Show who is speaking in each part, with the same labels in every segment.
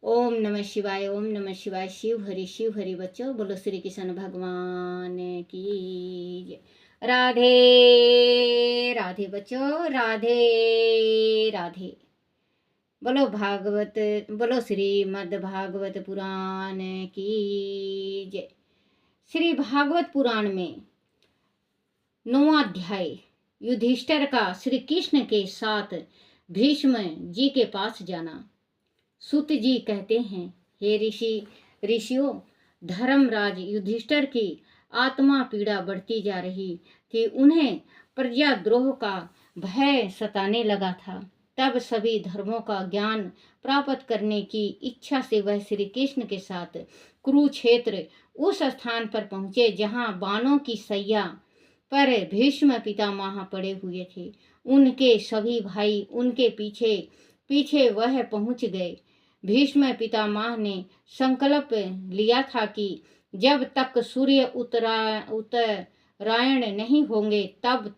Speaker 1: ओम नमः शिवाय, ओम नमः शिवाय। शिव हरि बच्चों, बोलो श्री कृष्ण भगवान की जय। राधे राधे बच्चों, राधे राधे। बोलो भागवत, बोलो श्रीमद् भागवत पुराण की जय। श्री भागवत पुराण में 9वां अध्याय, युधिष्ठिर का श्री कृष्ण के साथ भीष्म जी के पास जाना। सूत जी कहते हैं, हे ऋषियों, धर्मराज युधिष्ठिर की आत्मा पीड़ा बढ़ती जा रही थी। उन्हें प्रजाद्रोह का भय सताने लगा था। तब सभी धर्मों का ज्ञान प्राप्त करने की इच्छा से वह श्री कृष्ण के साथ कुरुक्षेत्र उस स्थान पर पहुँचे जहाँ बाणों की सैया पर भीष्म पितामह पड़े हुए थे। उनके सभी भाई उनके पीछे पीछे वह पहुँच गए। भीष्म पितामह ने संकल्प लिया था कि जब तक सूर्य उत्तरायण नहीं होंगे तब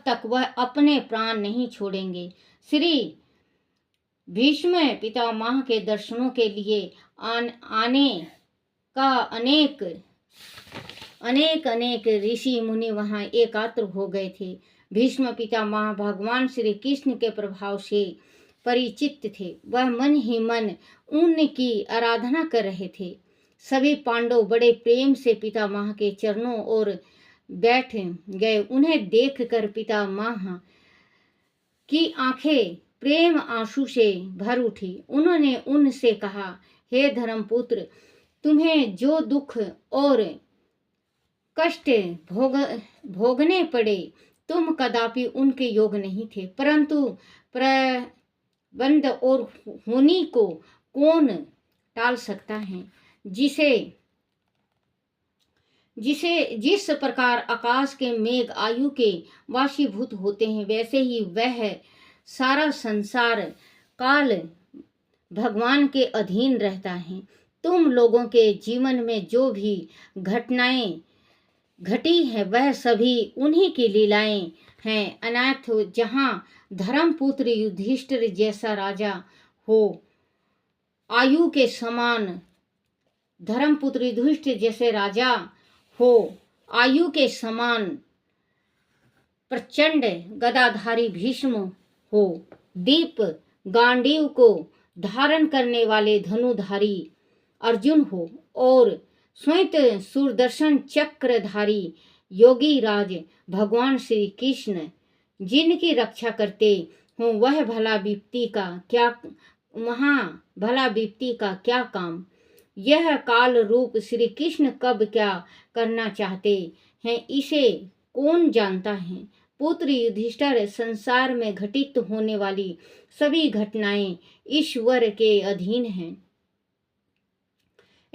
Speaker 1: तक वह अपने प्राण नहीं छोड़ेंगे। श्री भीष्म पितामह के दर्शनों के लिए आने का अनेक ऋषि मुनि वहां एकत्र हो गए थे। भीष्म पितामह भगवान श्री कृष्ण के प्रभाव से परिचित थे। वह मन ही मन उनकी आराधना कर रहे थे। सभी पांडव बड़े प्रेम से पितामह के चरणों ओर बैठ गए। उन्हें देखकर पितामह की आंखें प्रेम आंसू से भर उठी। उन्होंने उनसे कहा, हे धर्मपुत्र, तुम्हें जो दुख और कष्ट भोगने पड़े तुम कदापि उनके योग नहीं थे, परंतु प्रबंध और होनी को कौन टाल सकता है। जिस प्रकार आकाश के मेघ आयु के वाशीभूत होते हैं, वैसे ही वह सारा संसार काल भगवान के अधीन रहता है। तुम लोगों के जीवन में जो भी घटनाएं घटी है वह सभी उन्हीं की लीलाएं हैं। अनाथ जहां धर्मपुत्र युधिष्ठिर जैसा राजा हो, आयु के समान धर्मपुत्र युधिष्ठिर जैसे राजा हो, आयु के समान प्रचंड गदाधारी भीष्म हो, दीप गांडीव को धारण करने वाले धनुधारी अर्जुन हो, और स्वयं सुदर्शन चक्रधारी योगी राज भगवान श्री कृष्ण जिनकी रक्षा करते हो, वह भला विपत्ति का क्या काम। यह काल रूप श्री कृष्ण कब क्या करना चाहते हैं, इसे कौन जानता है। पुत्र युधिष्ठिर, संसार में घटित होने वाली सभी घटनाएं ईश्वर के अधीन हैं।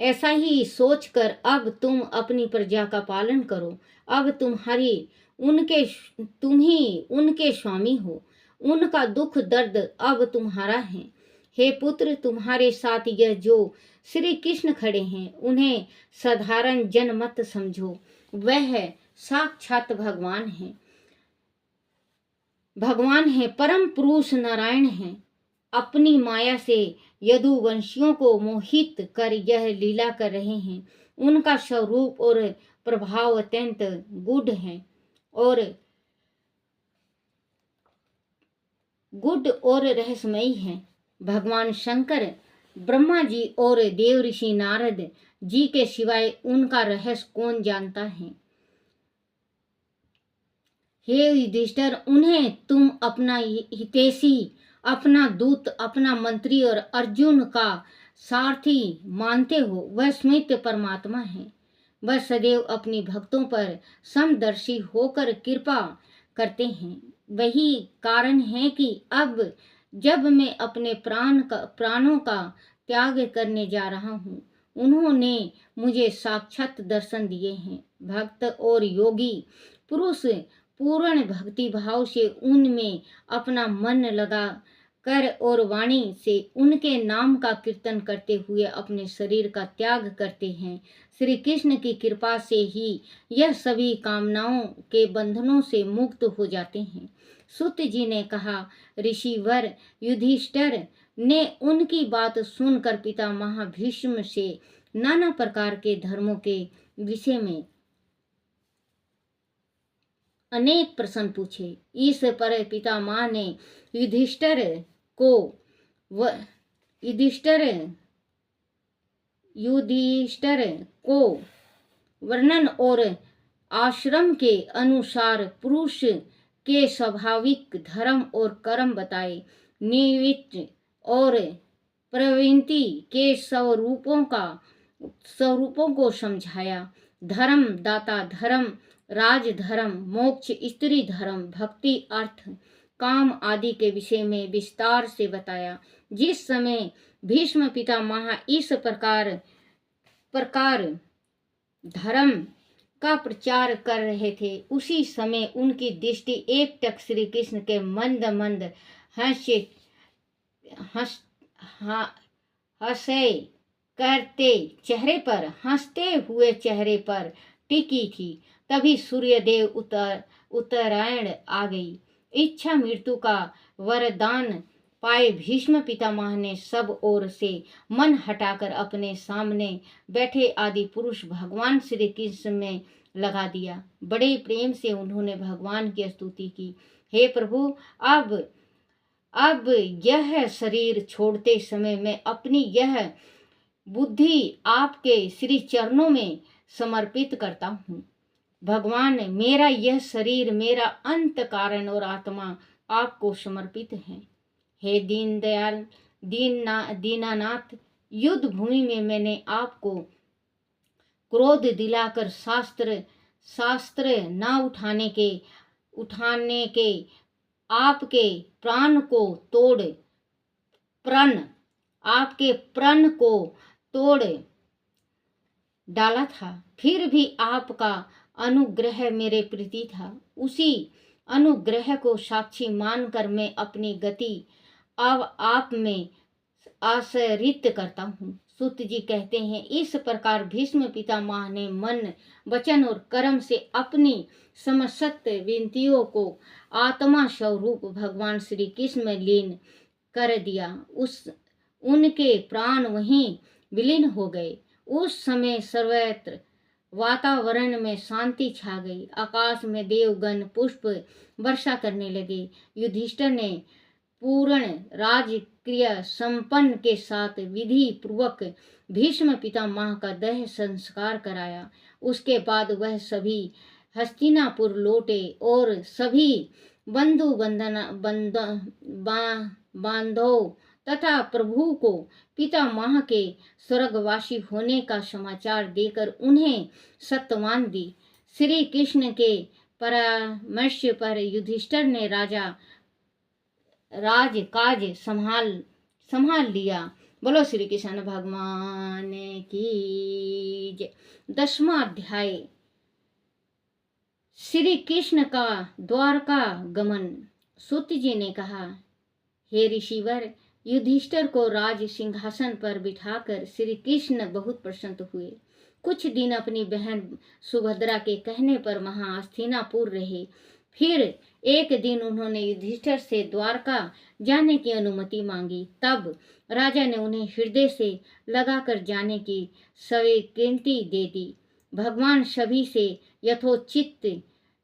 Speaker 1: ऐसा ही सोचकर अब तुम अपनी प्रजा का पालन करो। अब तुम ही उनके स्वामी हो। उनका दुख दर्द अब तुम्हारा है। हे पुत्र, तुम्हारे साथ यह जो श्री कृष्ण खड़े हैं, उन्हें साधारण जन मत समझो। वह साक्षात भगवान है, परम पुरुष नारायण है। अपनी माया से यदुवंशियों को मोहित कर यह लीला कर रहे हैं। उनका स्वरूप और प्रभाव अत्यंत गूढ़ और रहस्यमयी है। भगवान शंकर, ब्रह्मा जी और देव ऋषि नारद जी के सिवाय उनका रहस्य कौन जानता है। हे युधिष्ठिर, उन्हें तुम अपना हितैषी, अपना दूत, अपना मंत्री और अर्जुन का सारथी मानते हो। वह स्वयं परमात्मा है। वह सदैव अपनी भक्तों पर समदर्शी होकर कृपा करते हैं। वही कारण है कि अब जब मैं अपने प्राणों का त्याग करने जा रहा हूँ, उन्होंने मुझे साक्षात दर्शन दिए हैं। भक्त और योगी पुरुष पूर्ण भक्ति भाव से उनमें अपना मन लगा कर और वाणी से उनके नाम का कीर्तन करते हुए अपने शरीर का त्याग करते हैं। श्री कृष्ण की कृपा से ही यह सभी कामनाओं के बंधनों से मुक्त हो जाते हैं। सूत जी ने कहा, ऋषिवर युधिष्ठिर ने उनकी बात सुनकर पितामह भीष्म से नाना प्रकार के धर्मों के विषय में अनेक प्रश्न पूछे। इस पर पितामह ने युधिष्ठिर को युधिष्ठिर को वर्णन और आश्रम के अनुसार पुरुष के स्वाभाविक धर्म और कर्म बताए। निवृत्ति और प्रवृत्ति के स्वरूपों को समझाया। धर्म दाता धर्म, राजधर्म, मोक्ष, स्त्री धर्म, भक्ति, अर्थ, काम आदि के विषय में विस्तार से बताया। जिस समय भीष्म पितामह इस प्रकार धर्म का प्रचार कर रहे थे, उसी समय उनकी दृष्टि एकटक श्री कृष्ण के मंद मंद हंसते हुए चेहरे पर टिकी थी। तभी सूर्यदेव उत्तरायण आ गई। इच्छा मृत्यु का वरदान पाए भीष्म पितामह ने सब ओर से मन हटाकर अपने सामने बैठे आदि पुरुष भगवान श्री कृष्ण में लगा दिया। बड़े प्रेम से उन्होंने भगवान की स्तुति की। हे प्रभु, अब यह शरीर छोड़ते समय मैं अपनी यह बुद्धि आपके श्री चरणों में समर्पित करता हूँ। भगवान, मेरा यह शरीर, मेरा अंत कारण और आत्मा आपको समर्पित है। हे दीनानाथ, युद्ध भूमि में मैंने आपको क्रोध दिलाकर शास्त्र न उठाने के आपके प्रण को तोड़ डाला था। फिर भी आपका अनुग्रह मेरे प्रति था। उसी अनुग्रह को साक्षी मानकर मैं अपनी गति अब आप में आश्रित करता हूँ। सूत जी कहते हैं, इस प्रकार भीष्म पितामह ने मन, वचन और कर्म से अपनी समस्त विनतियों को आत्मा स्वरूप भगवान श्री कृष्ण में लीन कर दिया। उनके प्राण वहीं विलीन हो गए। उस समय सर्वत्र वातावरण में शांति छा गई। आकाश में देवगण पुष्प वर्षा करने लगे। युधिष्ठिर ने पूर्ण राजक्रिया संपन्न के साथ विधि पूर्वक भीष्म पितामह का देह संस्कार कराया। उसके बाद वह सभी हस्तिनापुर लौटे और सभी बंधु बांधव तथा प्रभु को पितामह के स्वर्गवासी होने का समाचार देकर उन्हें सत्वान दी। श्री कृष्ण के परामर्श पर युधिष्ठिर ने राजकाज संभाल लिया। बोलो श्री कृष्ण भगवान की जय। 10वां अध्याय, श्री कृष्ण का द्वारका गमन। सूत जी ने कहा, हे ऋषिवर, युधिष्ठिर को राज सिंहासन पर बिठाकर श्री कृष्ण बहुत प्रसन्न हुए। कुछ दिन अपनी बहन सुभद्रा के कहने पर वहां हस्तिनापुर रहे। फिर एक दिन उन्होंने युधिष्ठिर से द्वारका जाने की अनुमति मांगी। तब राजा ने उन्हें हृदय से लगाकर जाने की स्वीकृति दे दी। भगवान सभी से यथोचित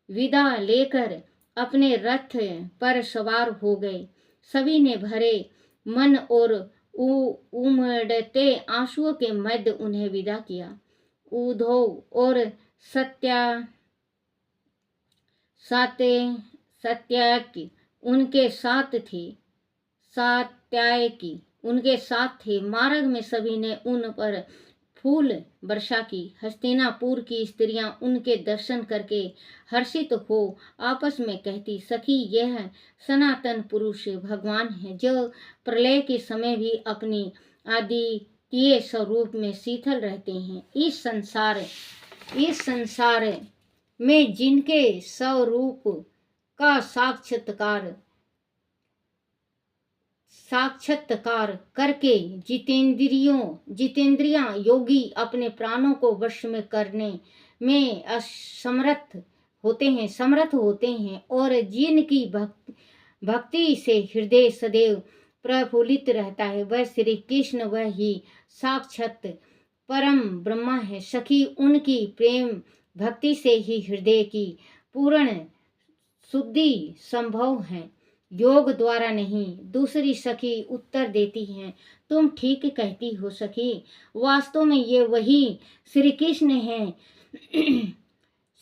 Speaker 1: विदा लेकर अपने रथ पर सवार हो गए। सभी ने भरे मन और उमड़ते आंसुओं के मध्य उन्हें विदा किया। उद्धव और सात्यकी उनके साथ थे। मार्ग में सभी ने उन पर फूल वर्षा की। हस्तिनापुर की स्त्रियां उनके दर्शन करके हर्षित हो आपस में कहती, सखी, यह सनातन पुरुष भगवान है जो प्रलय के समय भी अपनी अद्वितीय स्वरूप में शीतल रहते हैं। इस संसार में जिनके स्वरूप का साक्षात्कार करके जितेंद्रियां योगी अपने प्राणों को वश में करने में असमर्थ होते हैं, समर्थ होते हैं और जिनकी भक्ति से हृदय सदैव प्रफुल्लित रहता है, वह श्री कृष्ण वह ही साक्षात परम ब्रह्मा है। सखी, उनकी प्रेम भक्ति से ही हृदय की पूर्ण शुद्धि संभव है, योग द्वारा नहीं। दूसरी सखी उत्तर देती हैं, तुम ठीक कहती हो सखी, वास्तव में ये वही श्री कृष्ण हैं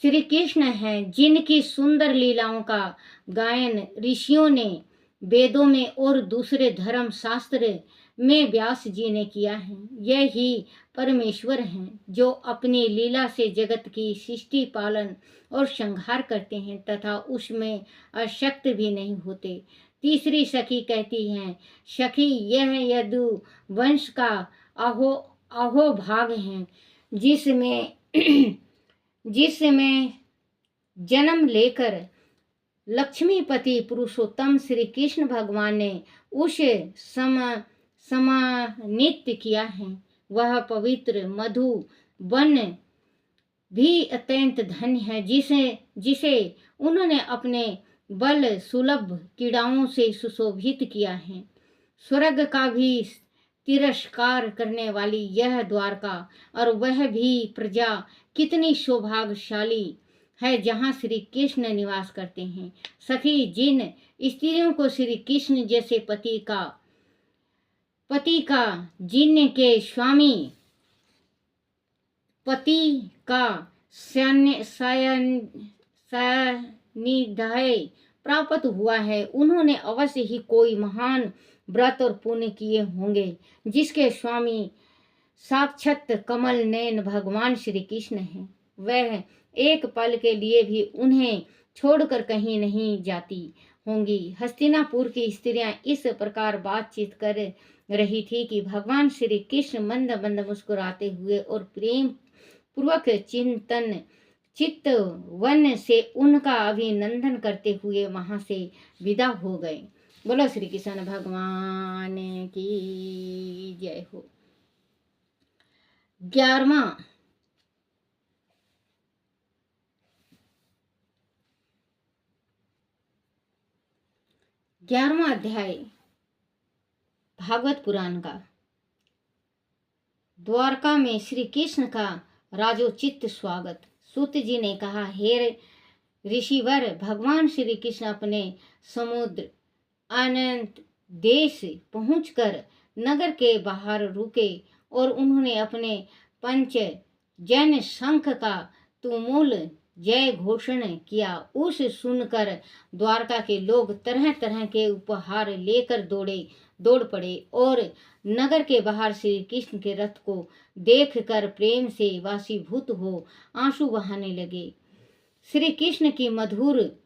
Speaker 1: श्री कृष्ण हैं जिनकी सुंदर लीलाओं का गायन ऋषियों ने वेदों में और दूसरे धर्म शास्त्र में व्यास जी ने किया है। यही परमेश्वर हैं जो अपनी लीला से जगत की सृष्टि पालन और संहार करते हैं तथा उसमें अशक्त भी नहीं होते। तीसरी सखी कहती हैं, सखी, यह यदु वंश का अहो भाग है जिसमें जिसमें जन्म लेकर लक्ष्मीपति पुरुषोत्तम श्री कृष्ण भगवान ने उस सम्मानित किया है। वह पवित्र मधु वन भी अत्यंत धन्य है जिसे उन्होंने अपने बल सुलभ कीड़ाओं से सुशोभित किया है। स्वर्ग का भी तिरस्कार करने वाली यह द्वारका और वह भी प्रजा कितनी सौभाग्यशाली है जहाँ श्री कृष्ण निवास करते हैं। सखी, जिन स्त्रियों को श्री कृष्ण जैसे पति का जिनके स्वामी पति का सानिध्य प्राप्त हुआ है, उन्होंने अवश्य ही कोई महान व्रत और पुण्य किए होंगे जिसके स्वामी साक्षात कमल नयन भगवान श्री कृष्ण हैं। वह एक पल के लिए भी उन्हें छोड़कर कहीं नहीं जाती होंगी। हस्तिनापुर की स्त्रियां इस प्रकार बातचीत कर रही थी कि भगवान श्री कृष्ण मंद मंद मुस्कुराते हुए और प्रेम पूर्वक चित्तवन से उनका अभिनंदन करते हुए वहां से विदा हो गए। बोलो श्री कृष्ण भगवान की जय हो। 11वां अध्याय भागवत पुराण का। द्वारका में श्री कृष्ण का राजोचित स्वागत। सूत जी ने कहा, हे ऋषिवर, भगवान श्री कृष्ण अपने समुद्र अनंत देश पहुंचकर नगर के बाहर रुके और उन्होंने अपने पंच जन शंख का तुमुल जय घोषण किया। उस सुनकर द्वारका के लोग तरह तरह के उपहार लेकर दौड़ पड़े और नगर के बाहर श्री कृष्ण के रथ को देखकर प्रेम से वासीभूत हो आंसू बहाने लगे। श्री कृष्ण की मधुर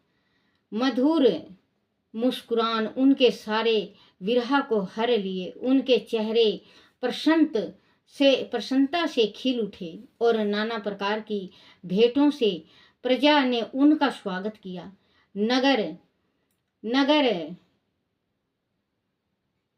Speaker 1: मुस्कुरान उनके सारे विरह को हर लिए। उनके चेहरे प्रसन्नता से खिल उठे और नाना प्रकार की भेंटों से प्रजा ने उनका स्वागत किया। नगर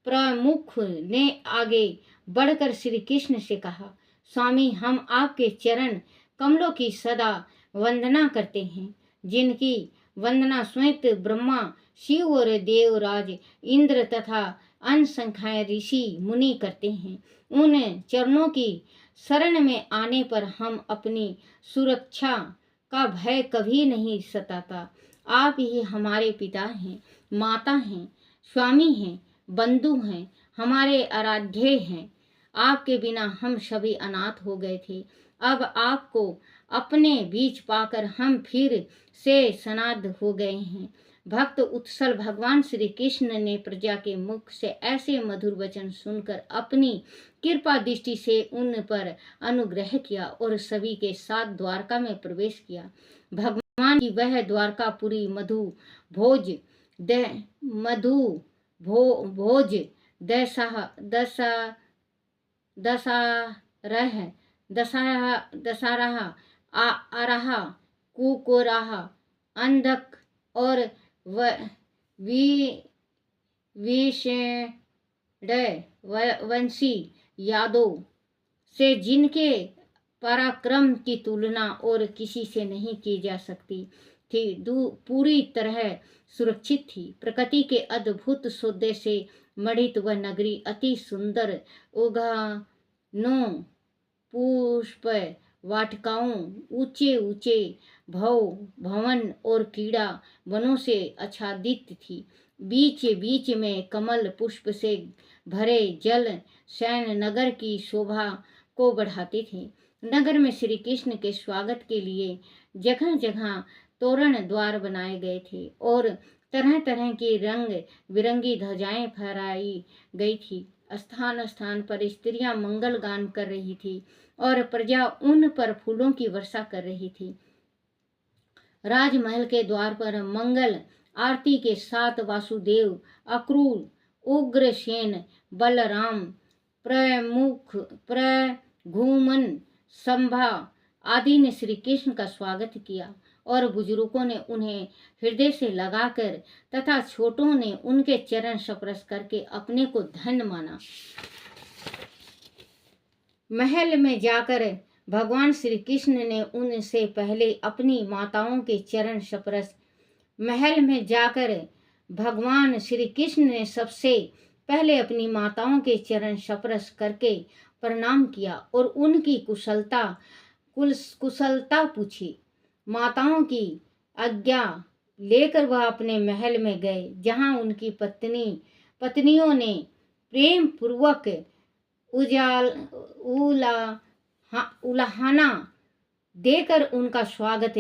Speaker 1: प्रमुख ने आगे बढ़कर श्री कृष्ण से कहा, स्वामी, हम आपके चरण कमलों की सदा वंदना करते हैं, जिनकी वंदना स्वयं ब्रह्मा, शिव और देवराज इंद्र तथा अनसंख्यात ऋषि मुनि करते हैं। उन चरणों की शरण में आने पर हम अपनी सुरक्षा का भय कभी नहीं सताता। आप ही हमारे पिता हैं, माता हैं, स्वामी हैं, बंधु हैं, हमारे आराध्य हैं। आपके बिना हम सभी अनाथ हो गए थे। अब आपको अपने बीच पाकर हम फिर से सनाद हो गए हैं। भक्त उत्सल भगवान श्री कृष्ण ने प्रजा के मुख से ऐसे मधुर वचन सुनकर अपनी कृपा दृष्टि से उन पर अनुग्रह किया और सभी के साथ द्वारका में प्रवेश किया। भगवान की वह द्वारकापुरी मधु भोज दशहरा आरहा कुकोराहा अंधक और विषेण वंशी यादव से जिनके पराक्रम की तुलना और किसी से नहीं की जा सकती थी। पूरी तरह सुरक्षित थी। प्रकृति के अद्भुत सौदे से मढ़ित वह नगरी अति सुंदर उद्यानों, पुष्प वाटिकाओं, ऊंचे ऊंचे भवन और कीड़ा वनों से आच्छादित थी। बीच बीच में कमल पुष्प से भरे जल शयन नगर की शोभा को बढ़ाते थे। नगर में श्री कृष्ण के स्वागत के लिए जगह जगह तोरण द्वार बनाए गए थे और तरह तरह की रंग बिरंगी ध्वजाएं फहराई गई थी। स्थान स्थान पर स्त्रियां मंगल गान कर रही थी और प्रजा उन पर फूलों की वर्षा कर रही थी। राजमहल के द्वार पर मंगल आरती के साथ वासुदेव, अक्रूर, उग्रसेन, बलराम, प्रघुमन, संभा आदि ने श्री कृष्ण का स्वागत किया और बुजुर्गों ने उन्हें हृदय से लगाकर तथा छोटों ने उनके चरण स्पर्श करके अपने को धन्य माना। महल में जाकर भगवान श्री कृष्ण ने उनसे पहले अपनी माताओं के चरण स्पर्श महल में जाकर भगवान श्री कृष्ण ने सबसे पहले अपनी माताओं के चरण स्पर्श करके प्रणाम किया और उनकी कुशलता पूछी। माताओं की आज्ञा लेकर वह अपने महल में गए, जहां उनकी पत्नियों ने प्रेम पूर्वक उलाहना देकर उनका स्वागत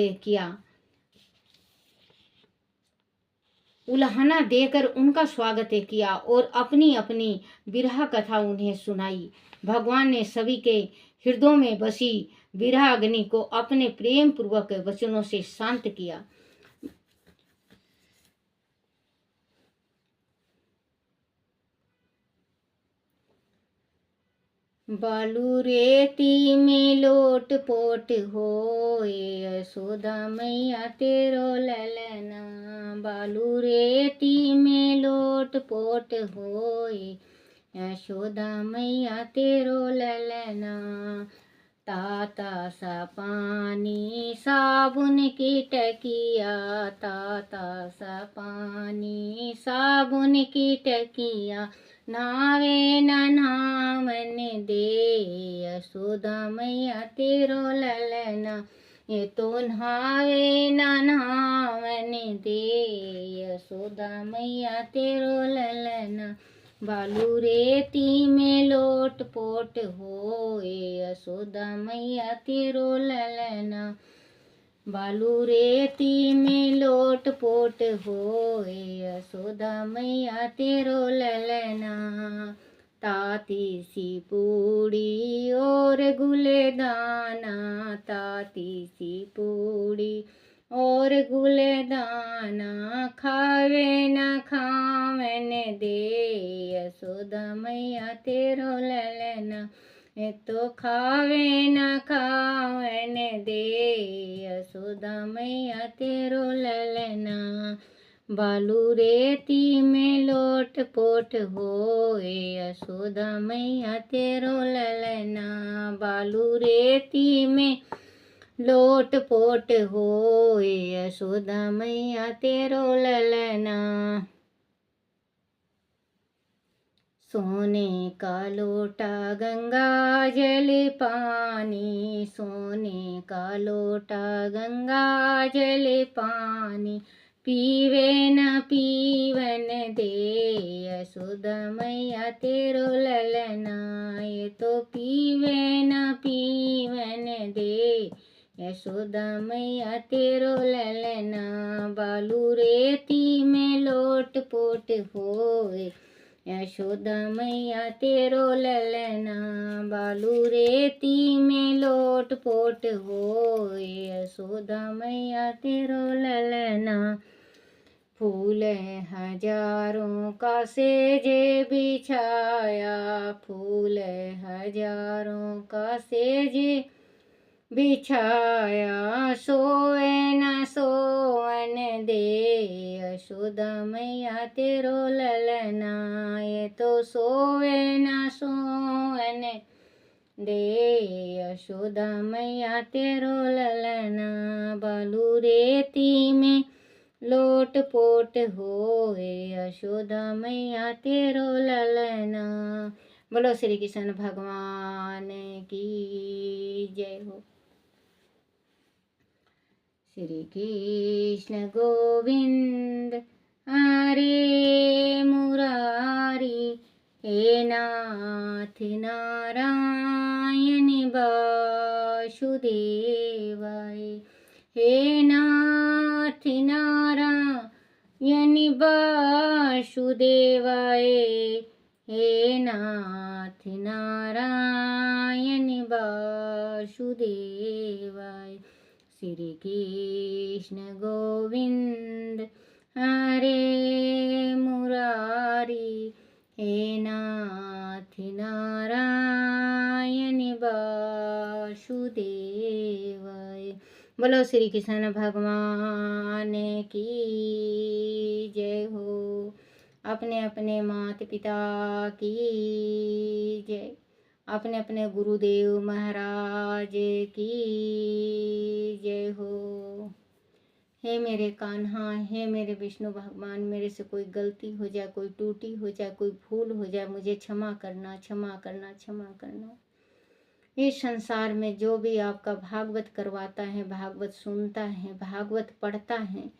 Speaker 1: किया। और अपनी अपनी विरह कथा उन्हें सुनाई। भगवान ने सभी के हृदयों में बसी विरह अग्नि को अपने प्रेम पूर्वक वचनों से शांत किया। बालू रेती में लोट पोट होए, यशोदा मैया तेरो ललना। बालू रेती में लोट पोट होए, यशोदा मैया तेरो ललना। ताता सा पानी साबुन की टकिया, ताता सा पानी साबुन की टकिया, नावे न नावन दे, यशोदा मैया तेरो ललना। ये तो नहावे न नावन दे, यशोदा मैया तेरो ललना। बालू रेती में लोट पोट होए, यशोदा मैया तेरो ललना। बालू रेती में लोट पोट होए, यशोदा मैया तेरो ललना। ताती सी पूड़ी और गुले दाना, ताती सी पूड़ी और गुले दाना, खावे न खावन दे, यशोदा मैया तेरो ललना। ये तो खावे न खावन दे, यशोदा मैया तेरो ललना। बालू रेती में लोट पोट होए, यशोदा मैया तेरो ललना। बालू रेती में लोट पोट होए, यशोदा मैया तेरो ललना। सोने का लोटा गंगा जल पानी, सोने का लोटा गंगा जल पानी, पीवे न पीवन दे, यशोदा मैया तेरो ललना। ये तो पीवे न पीवन दे, यशोदा मैया तेरो ललना। बालू रेती में लोट पोट होए, यशोदा मैया तेरो ललना। बालू रेती में लोट पोट होए, यशोदा मैया तेरो ललना। फूल हजारों का सेजे बिछाया, फूल हजारों का सेजे बिछाया, सोए न सोवन दे, यशोदा मैया तेरो ललना। ये तो सोए न सोवन दे यशोदा मैया तेरो ललना, बालू रेती में लोट पोट होए, यशोदा मैया तेरो ललना। बोलो श्री कृष्ण भगवान की जय हो। श्री कृष्ण गोविंद हरे मुरारी, हे नाथ नारायण वासुदेवाय, हे नाथ नारायण वासुदेवाय, हे नाथ नारायण वासुदेवाय। श्री कृष्ण गोविंद हरे मुरारी, हे नाथ नारायण वासुदेवाय। बोलो श्री कृष्ण भगवान की जय हो। अपने अपने माता पिता की जय, अपने अपने गुरुदेव महाराज की जय हो। हे मेरे कान्हा, हे मेरे विष्णु भगवान, मेरे से कोई गलती हो जाए, कोई टूटी हो जाए, कोई भूल हो जाए, मुझे क्षमा करना, क्षमा करना, क्षमा करना। इस संसार में जो भी आपका भागवत करवाता है, भागवत सुनता है, भागवत पढ़ता है,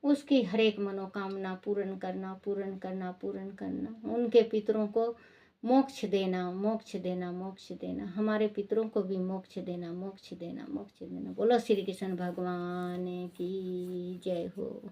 Speaker 1: उसकी हर एक मनोकामना पूर्ण करना, पूर्ण करना, पूर्ण करना। उनके पितरों को मोक्ष देना, मोक्ष देना, मोक्ष देना। हमारे पितरों को भी मोक्ष देना, मोक्ष देना, मोक्ष देना। बोलो श्री कृष्ण भगवान की जय हो।